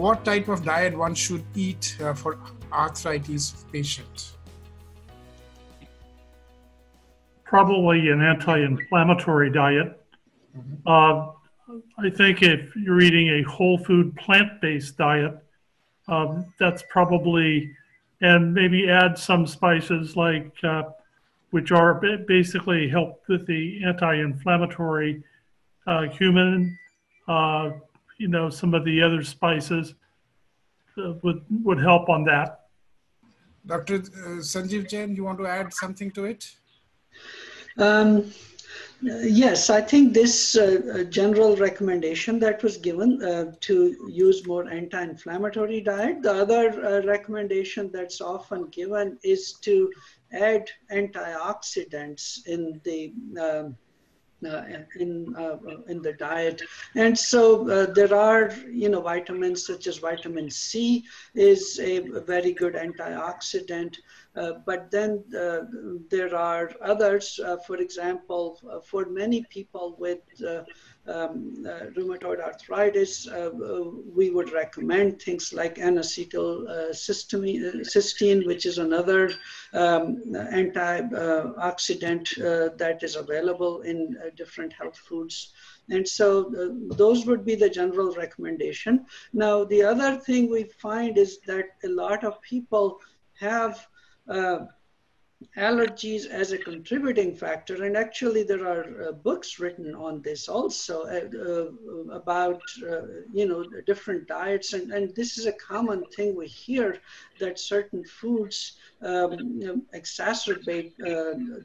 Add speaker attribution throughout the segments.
Speaker 1: what type of diet one should eat for arthritis patients?
Speaker 2: Probably an anti-inflammatory diet. I think if you're eating a whole food plant-based diet, that's probably, and maybe add some spices like, which are basically help with the anti-inflammatory cumin, some of the other spices would help on that.
Speaker 1: Dr. Sanjeev Jain, you want to add something to it?
Speaker 3: Yes, I think this general recommendation that was given to use more anti-inflammatory diet. The other recommendation that's often given is to add antioxidants in the in the diet. And so there are, vitamins such as vitamin C is a very good antioxidant. But then there are others, for example, for many people with rheumatoid arthritis, we would recommend things like N-acetylcysteine, which is another antioxidant that is available in different health foods. And so those would be the general recommendation. Now, the other thing we find is that a lot of people have allergies as a contributing factor, and actually there are books written on this also about different diets, and this is a common thing we hear, that certain foods exacerbate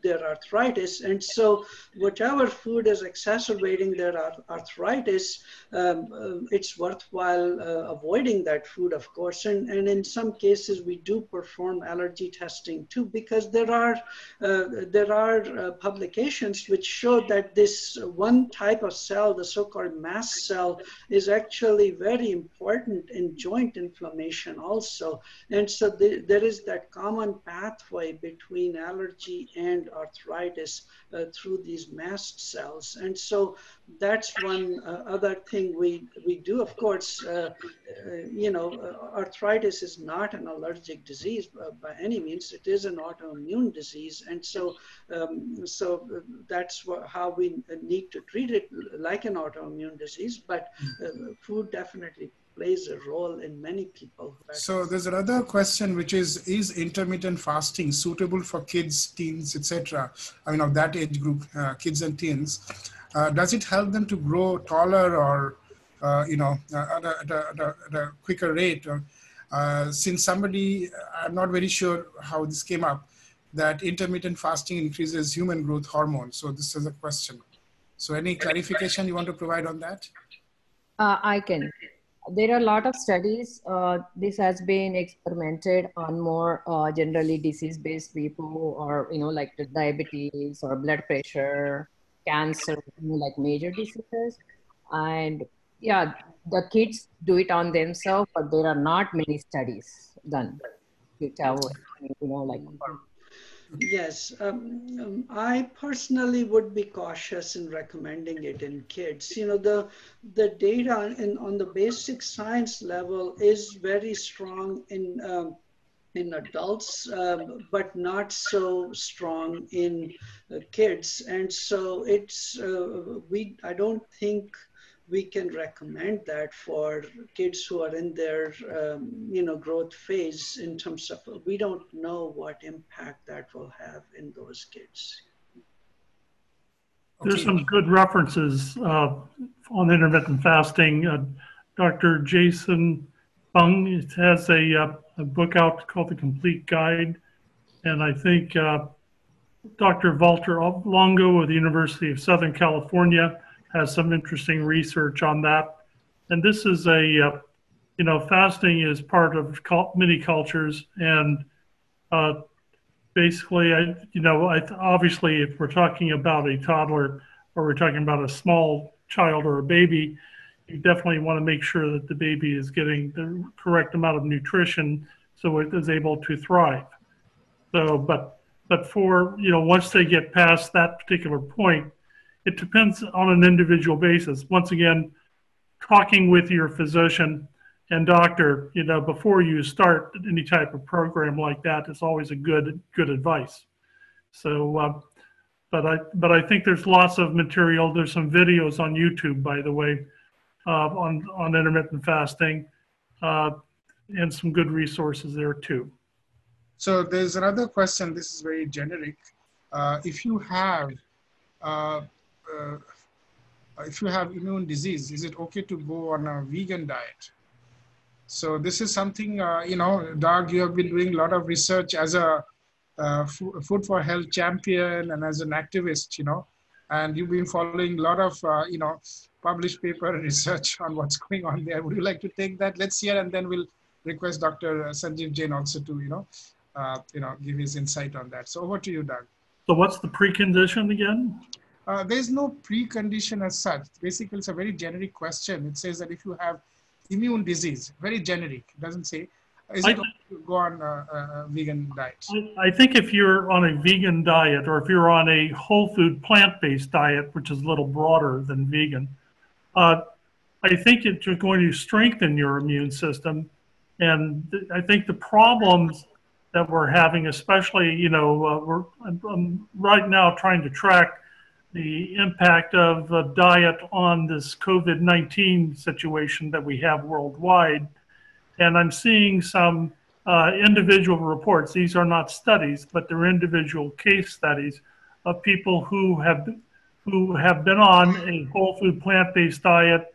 Speaker 3: their arthritis. And so whatever food is exacerbating their arthritis, it's worthwhile avoiding that food, of course. And in some cases we do perform allergy testing too, because there are publications which show that this one type of cell, the so-called mast cell, is actually very important in joint inflammation also. And so there is that common pathway between allergy and arthritis through these mast cells. And so that's one other thing we do. Of course, arthritis is not an allergic disease by any means. It is an autoimmune disease. And so that's how we need to treat it, like an autoimmune disease. But food definitely plays a role in many people.
Speaker 1: So there's another question, which is intermittent fasting suitable for kids, teens, etc.? I mean, of that age group, kids and teens. Does it help them to grow taller or, at a quicker rate? Or, since somebody, I'm not very sure how this came up, that intermittent fasting increases human growth hormone. So this is a question. So any clarification you want to provide on that?
Speaker 4: I can. There are a lot of studies. This has been experimented on more generally disease-based people, or like the diabetes or blood pressure, cancer, like major diseases. And yeah, the kids do it on themselves, but there are not many studies done to tell, like.
Speaker 3: Yes, I personally would be cautious in recommending it in kids. The data on the basic science level is very strong in adults, but not so strong in kids. And so it's I don't think we can recommend that for kids who are in their growth phase, in terms of, we don't know what impact that will have in those kids.
Speaker 2: There's some good references on intermittent fasting. Dr. Jason Fung has a book out called The Complete Guide. And I think Dr. Walter Longo of the University of Southern California has some interesting research on that. And this is fasting is part of many cultures. And basically, obviously, if we're talking about a toddler or we're talking about a small child or a baby, you definitely want to make sure that the baby is getting the correct amount of nutrition so it is able to thrive. So, but for, once they get past that particular point, it depends on an individual basis. Once again, talking with your physician And doctor, you know, before you start any type of program like that, it's always a good advice. So, but I think there's lots of material. There's some videos on YouTube, by the way, on intermittent fasting, and some good resources there too.
Speaker 1: So there's another question. This is very generic. If you have immune disease, is it okay to go on a vegan diet? So this is something, you know, Doug, you have been doing a lot of research as a food for health champion and as an activist, you know, and you've been following a lot of, you know, published paper research on what's going on there. Would you like to take that? Let's hear, and then we'll request Dr. Sanjeev Jain also to, you know, give his insight on that. So over to you, Doug.
Speaker 2: So what's the precondition again?
Speaker 1: There's no precondition as such. Basically, it's a very generic question. It says that if you have immune disease, very generic, it doesn't say, is it okay to go on a vegan diet?
Speaker 2: I think if you're on a vegan diet, or if you're on a whole food plant-based diet, which is a little broader than vegan, I think it's going to strengthen your immune system. And I think the problems that we're having, especially, you know, I'm right now trying to track the impact of diet on this COVID-19 situation that we have worldwide. And I'm seeing some individual reports. These are not studies, but they're individual case studies of people who have been on a whole food plant-based diet.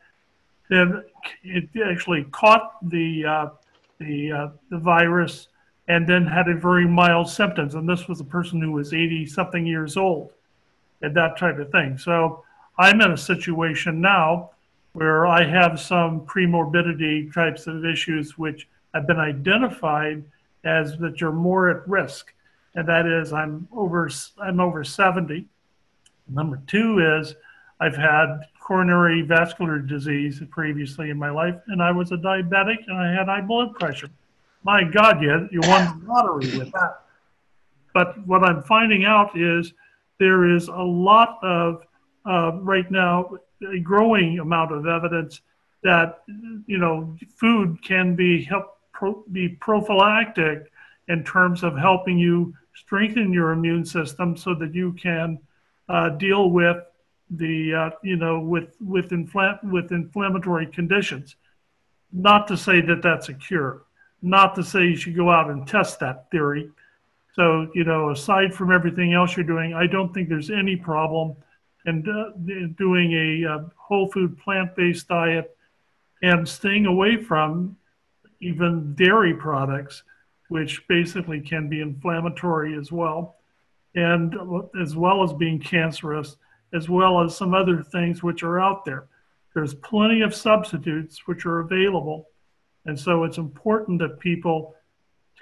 Speaker 2: That it actually caught the virus and then had a very mild symptoms. And this was a person who was 80-something years old and that type of thing. So I'm in a situation now where I have some premorbidity types of issues which have been identified as that you're more at risk. And that is I'm over 70. Number two is I've had coronary vascular disease previously in my life, and I was a diabetic and I had high blood pressure. My God, you won the lottery with that. But what I'm finding out is there is a lot of, right now, a growing amount of evidence that, you know, food can be prophylactic in terms of helping you strengthen your immune system so that you can deal with the, you know, with inflammatory conditions. Not to say that that's a cure. Not to say you should go out and test that theory. So, you know, aside from everything else you're doing, I don't think there's any problem in doing a whole food plant-based diet and staying away from even dairy products, which basically can be inflammatory as well, and as well as being cancerous, as well as some other things which are out there. There's plenty of substitutes which are available. And so it's important that people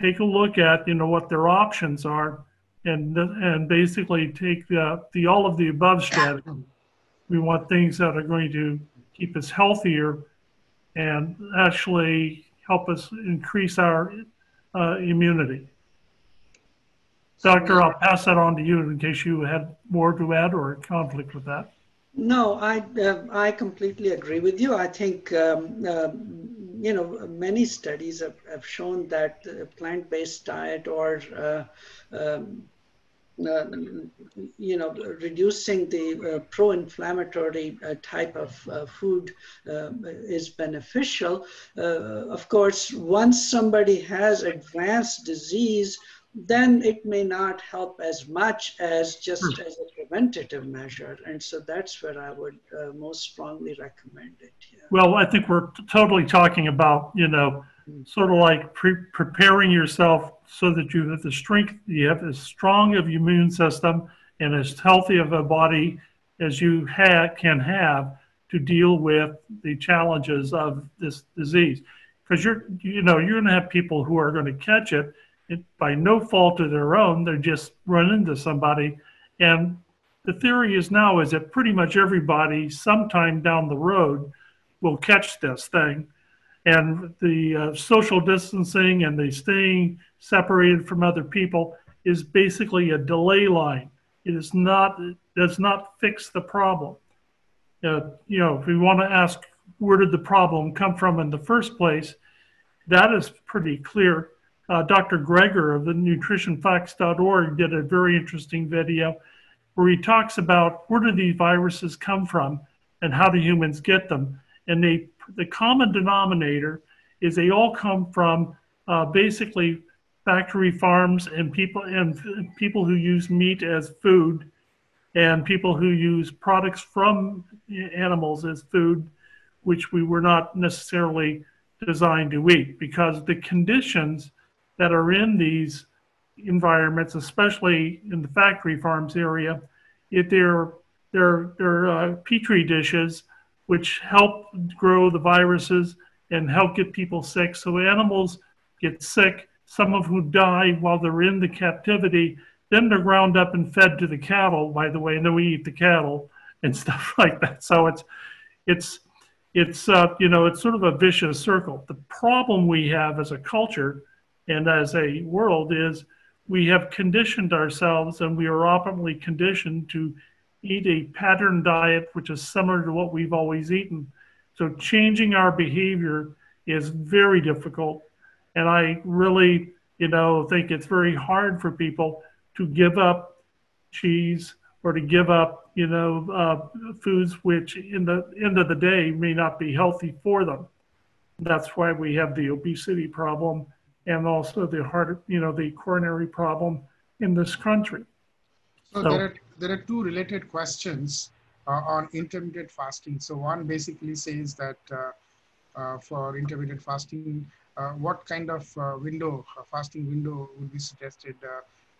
Speaker 2: take a look at, you know, what their options are and basically take the all of the above strategy. We want things that are going to keep us healthier and actually help us increase our immunity. Doctor, I'll pass that on to you in case you had more to add or conflict with that.
Speaker 3: No, I completely agree with you. I think, you know, many studies have shown that plant-based diet or, you know, reducing the pro-inflammatory type of food is beneficial. Of course, once somebody has advanced disease, then it may not help as much as just as a preventative measure. And so that's where I would most strongly recommend it. Yeah.
Speaker 2: Well, I think we're totally talking about, you know, sort of like preparing yourself so that you have the strength, you have as strong of immune system and as healthy of a body as you can have to deal with the challenges of this disease. Because you're going to have people who are going to catch it by no fault of their own. They just run into somebody. And the theory is that pretty much everybody sometime down the road will catch this thing. And the social distancing and the staying separated from other people is basically a delay line. It does not fix the problem. You know, if we want to ask where did the problem come from in the first place, that is pretty clear. Dr. Greger of the nutritionfacts.org did a very interesting video where he talks about where do these viruses come from and how do humans get them. And the common denominator is they all come from basically factory farms and people who use meat as food and people who use products from animals as food, which we were not necessarily designed to eat, because the conditions that are in these environments, especially in the factory farms area, they're petri dishes which help grow the viruses and help get people sick. So animals get sick, some of whom die while they're in the captivity. Then they're ground up and fed to the cattle, by the way, and then we eat the cattle and stuff like that. So it's sort of a vicious circle. The problem we have as a culture and as a world is we have conditioned ourselves, and we are optimally conditioned to eat a pattern diet which is similar to what we've always eaten. So changing our behavior is very difficult. And I really, think it's very hard for people to give up cheese or to give up, foods which in the end of the day may not be healthy for them. That's why we have the obesity problem and also the heart, the coronary problem in this country.
Speaker 1: So there are two related questions on intermittent fasting. So one basically says that for intermittent fasting, what kind of fasting window would be suggested?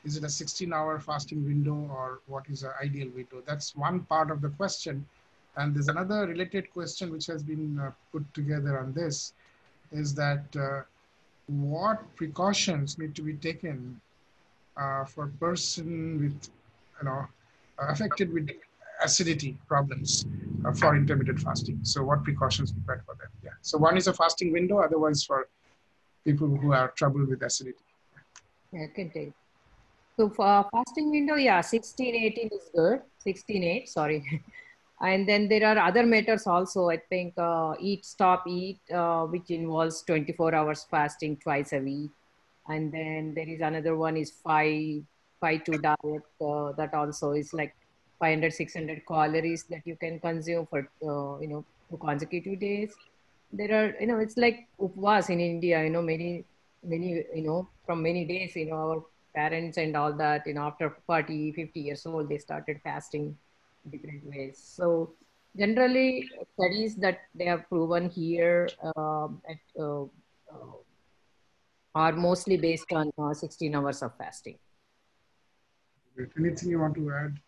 Speaker 1: Is it a 16-hour fasting window, or what is the ideal window? That's one part of the question. And there's another related question which has been put together on this, is that what precautions need to be taken for a person with, affected with acidity problems for intermittent fasting? So what precautions required for them? Yeah. So one is a fasting window, otherwise for people who have trouble with acidity.
Speaker 4: Yeah, I can take. So for fasting window, yeah, 16-18 is good. 16-8, sorry. And then there are other methods also. I think eat, stop, eat, which involves 24 hours fasting twice a week. And then there is another one is 5-2 diet. That also is like 500, 600 calories that you can consume for, 2 consecutive days. There are, it's like upvas in India, many, from many days, our parents and all that, after 40, 50 years old, they started fasting different ways. So generally studies that they have proven here are mostly based on 16 hours of fasting.
Speaker 1: Anything you want to add?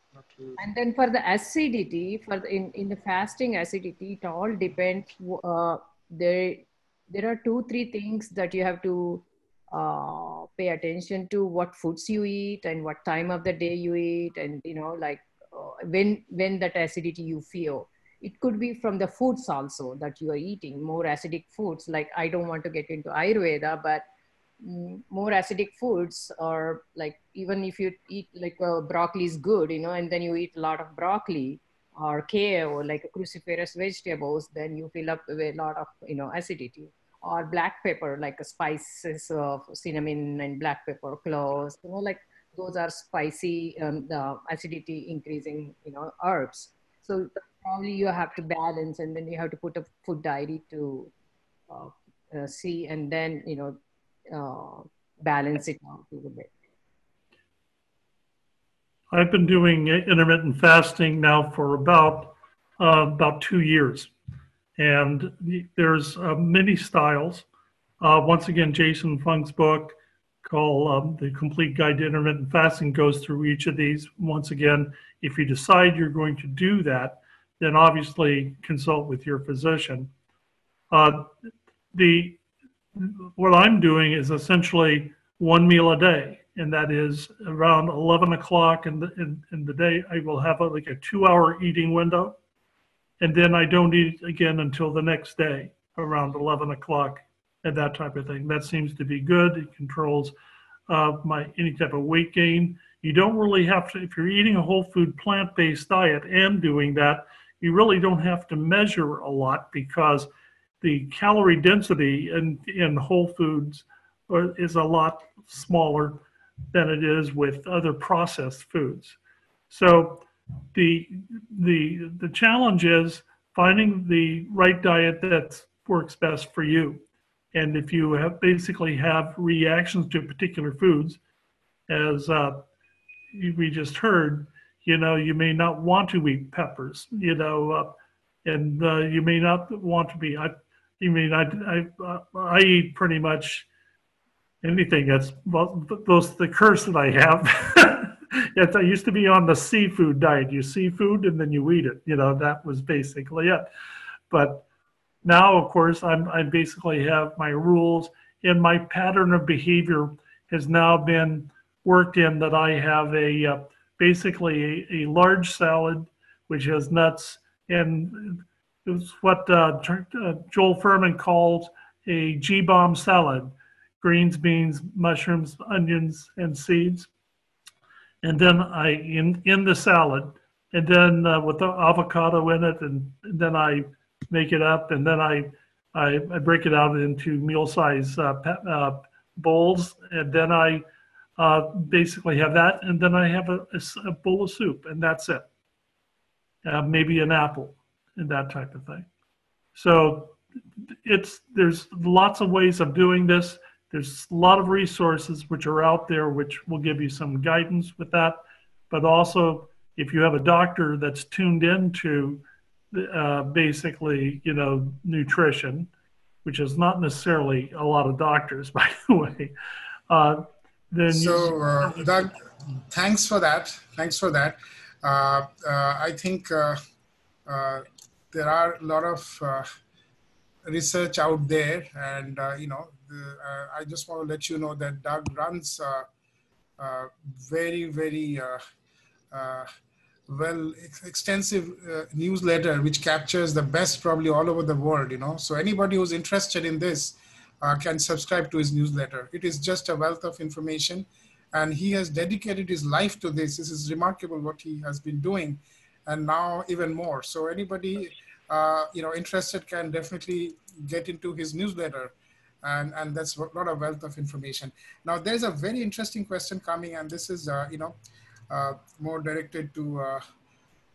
Speaker 4: And then for the acidity, in the fasting acidity, it all depends. There are 2-3 things that you have to pay attention to: what foods you eat and what time of the day you eat, and when that acidity you feel. It could be from the foods also that you are eating, more acidic foods. Like, I don't want to get into Ayurveda, but more acidic foods, or like even if you eat like broccoli is good, and then you eat a lot of broccoli or kale or like cruciferous vegetables, then you fill up with a lot of acidity. Or black pepper, like spices of cinnamon and black pepper, cloves, like those are spicy, the acidity increasing, herbs. So probably you have to balance, and then you have to put a food diary to see, and then, balance it out a little bit.
Speaker 2: I've been doing intermittent fasting now for about 2 years. And there's many styles. Once again, Jason Fung's book called The Complete Guide to Intermittent Fasting goes through each of these. Once again, if you decide you're going to do that, then obviously consult with your physician. What I'm doing is essentially one meal a day, and that is around 11 o'clock in the day. I will have a 2-hour eating window. And then I don't eat again until the next day around 11 o'clock and that type of thing. That seems to be good. It controls any type of weight gain. You don't really have to, if you're eating a whole food plant-based diet and doing that, you really don't have to measure a lot because the calorie density in whole foods is a lot smaller than it is with other processed foods. So the challenge is finding the right diet that works best for you. And if you basically have reactions to particular foods, as we just heard, you may not want to eat peppers, and you may not want to be. I eat pretty much anything. That's the curse that I have. I used to be on the seafood diet. You see food and then you eat it. That was basically it. But now, of course, I basically have my rules, and my pattern of behavior has now been worked in that I have basically a large salad, which has nuts, and it's what Joel Furman calls a G-bomb salad: greens, beans, mushrooms, onions, and seeds. And then in the salad, and then with the avocado in it, and then I make it up, and then I break it out into meal-size bowls, and then I basically have that, and then I have a bowl of soup, and that's it. Maybe an apple, and that type of thing. So there's lots of ways of doing this. There's a lot of resources which are out there which will give you some guidance with that. But also, if you have a doctor that's tuned into basically, nutrition, which is not necessarily a lot of doctors, by the way, then
Speaker 1: Doug, thanks for that. I think there are a lot of research out there, and I just want to let you know that Doug runs very, very extensive newsletter which captures the best probably all over the world. So anybody who's interested in this can subscribe to his newsletter. It is just a wealth of information, and he has dedicated his life to this. This is remarkable what he has been doing, and now even more. So anybody interested can definitely get into his newsletter, and that's a lot of wealth of information. Now there's a very interesting question coming, and this is more directed to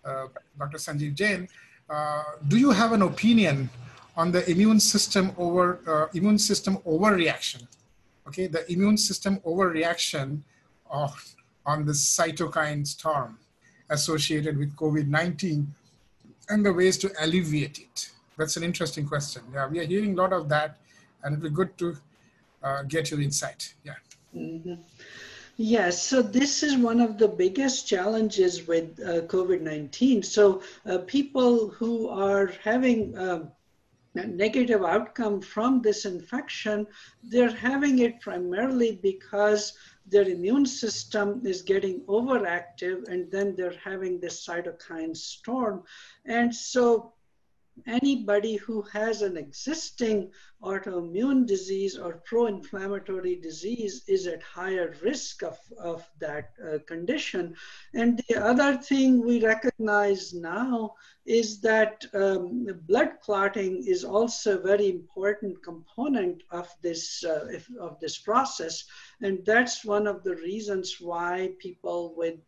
Speaker 1: Dr. Sanjeev Jain. Do you have an opinion on the immune system overreaction? Okay, the immune system overreaction on the cytokine storm associated with COVID-19 and the ways to alleviate it. That's an interesting question. Yeah, we are hearing a lot of that, and it'd be good to get your insight. Yeah.
Speaker 3: Mm-hmm. Yes, so this is one of the biggest challenges with COVID-19. So people who are having a negative outcome from this infection, they're having it primarily because their immune system is getting overactive, and then they're having this cytokine storm. And so anybody who has an existing autoimmune disease or pro-inflammatory disease is at higher risk of that condition. And the other thing we recognize now is that blood clotting is also a very important component of this process. And that's one of the reasons why people with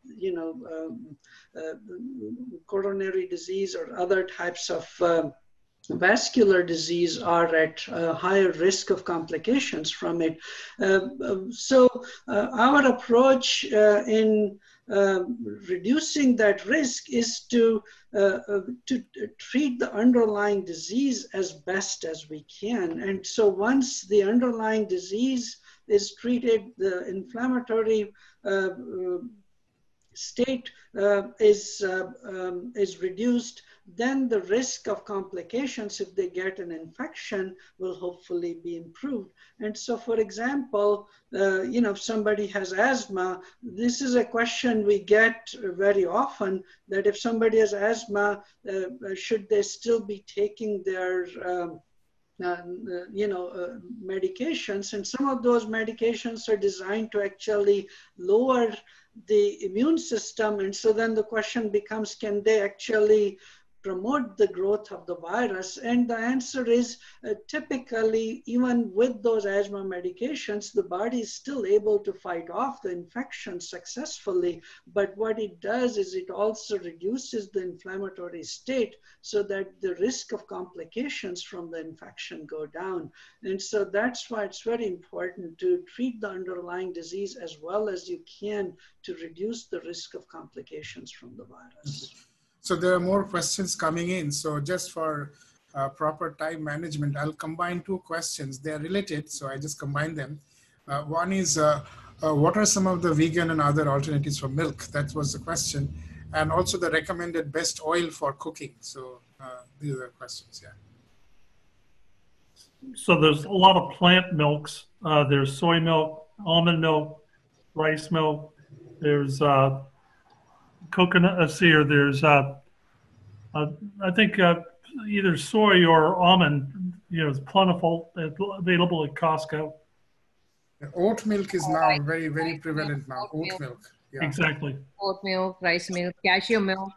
Speaker 3: coronary disease or other types of vascular disease are at higher risk of complications from it. So our approach in reducing that risk is to treat the underlying disease as best as we can. And so once the underlying disease is treated, the inflammatory state is reduced, then the risk of complications if they get an infection will hopefully be improved. And so, for example, if somebody has asthma, this is a question we get very often, that if somebody has asthma, should they still be taking their medications? And some of those medications are designed to actually lower the immune system. And so then the question becomes, can they actually promote the growth of the virus? And the answer is typically, even with those asthma medications, the body is still able to fight off the infection successfully. But what it does is it also reduces the inflammatory state so that the risk of complications from the infection go down. And so that's why it's very important to treat the underlying disease as well as you can to reduce the risk of complications from the virus.
Speaker 1: So there are more questions coming in. So just for proper time management, I'll combine two questions. They're related, so I just combine them. One is, what are some of the vegan and other alternatives for milk? That was the question. And also the recommended best oil for cooking. So these are the questions, yeah.
Speaker 2: So there's a lot of plant milks. There's soy milk, almond milk, rice milk. There's coconut. There's I think either soy or almond. Is plentiful, available at Costco.
Speaker 1: Oat milk is now very, very prevalent now. Oat milk. Yeah.
Speaker 2: Exactly.
Speaker 4: Oat milk, rice milk, cashew milk.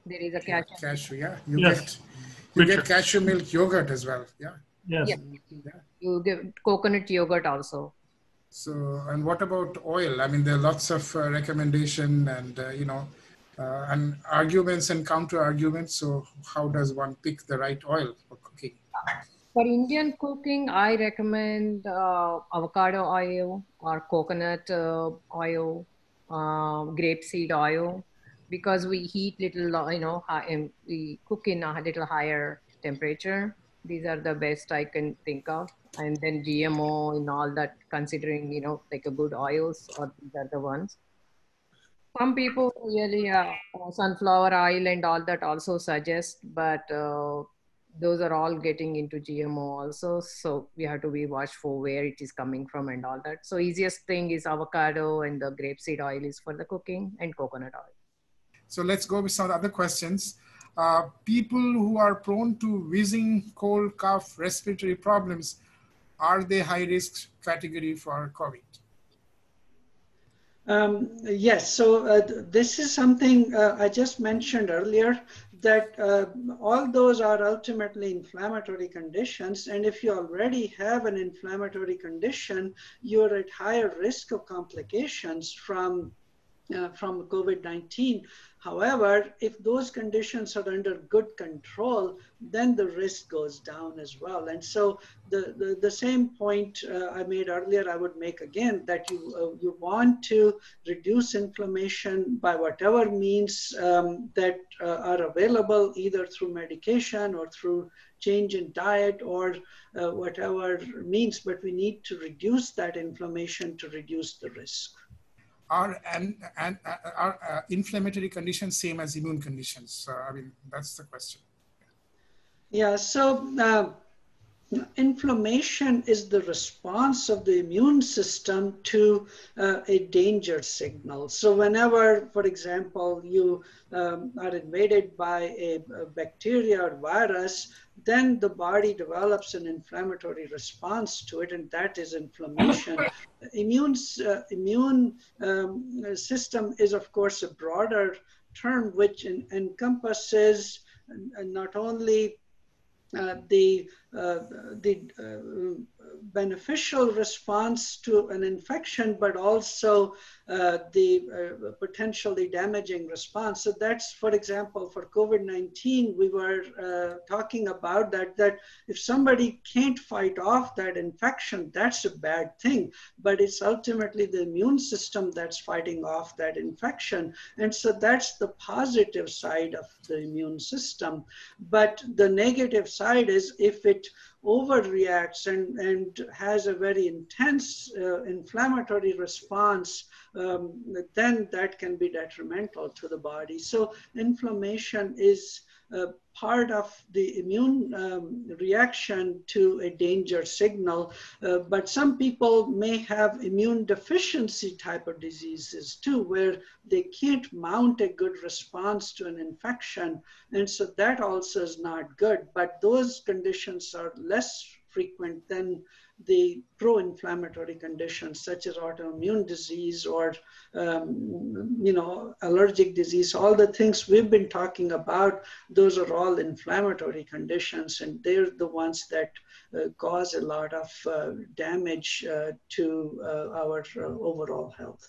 Speaker 4: There is a cashew.
Speaker 1: Cashew, yeah. You get cashew milk yogurt as well. Yeah.
Speaker 2: Yes.
Speaker 4: Yeah. You give coconut yogurt also.
Speaker 1: So, and what about oil? I mean, there are lots of recommendation and, and arguments and counter arguments. So how does one pick the right oil for cooking?
Speaker 4: For Indian cooking, I recommend avocado oil or coconut oil, grapeseed oil, because we heat little, we cook in a little higher temperature. These are the best I can think of. And then GMO and all that, considering, like a good oils, or these are the ones. Some people really, sunflower oil and all that also suggest, but those are all getting into GMO also. So we have to be watchful where it is coming from and all that. So easiest thing is avocado, and the grapeseed oil is for the cooking, and coconut oil.
Speaker 1: So let's go with some other questions. People who are prone to wheezing, cold, cough, respiratory problems, are they high risk category for COVID?
Speaker 3: Yes, so this is something I just mentioned earlier, that all those are ultimately inflammatory conditions. And if you already have an inflammatory condition, you're at higher risk of complications from COVID-19. However, if those conditions are under good control, then the risk goes down as well. And so the same point I made earlier, I would make again, that you want to reduce inflammation by whatever means that are available, either through medication or through change in diet or whatever means, but we need to reduce that inflammation to reduce the risk.
Speaker 1: Are inflammatory conditions same as immune conditions? I mean, that's the question.
Speaker 3: Yeah, so inflammation is the response of the immune system to a danger signal. So whenever, for example, you are invaded by a bacteria or virus, then the body develops an inflammatory response to it, and that is inflammation. Immune system is, of course, a broader term which encompasses not only the beneficial response to an infection, but also the potentially damaging response. So that's, for example, for COVID-19, we were talking about that if somebody can't fight off that infection, that's a bad thing, but it's ultimately the immune system that's fighting off that infection. And so that's the positive side of the immune system. But the negative side is if it overreacts and has a very intense inflammatory response, then that can be detrimental to the body. So inflammation is part of the immune reaction to a danger signal. But some people may have immune deficiency type of diseases too, where they can't mount a good response to an infection. And so that also is not good. But those conditions are less frequent than the pro-inflammatory conditions such as autoimmune disease or allergic disease. All the things we've been talking about, those are all inflammatory conditions, and they're the ones that cause a lot of damage to our overall health.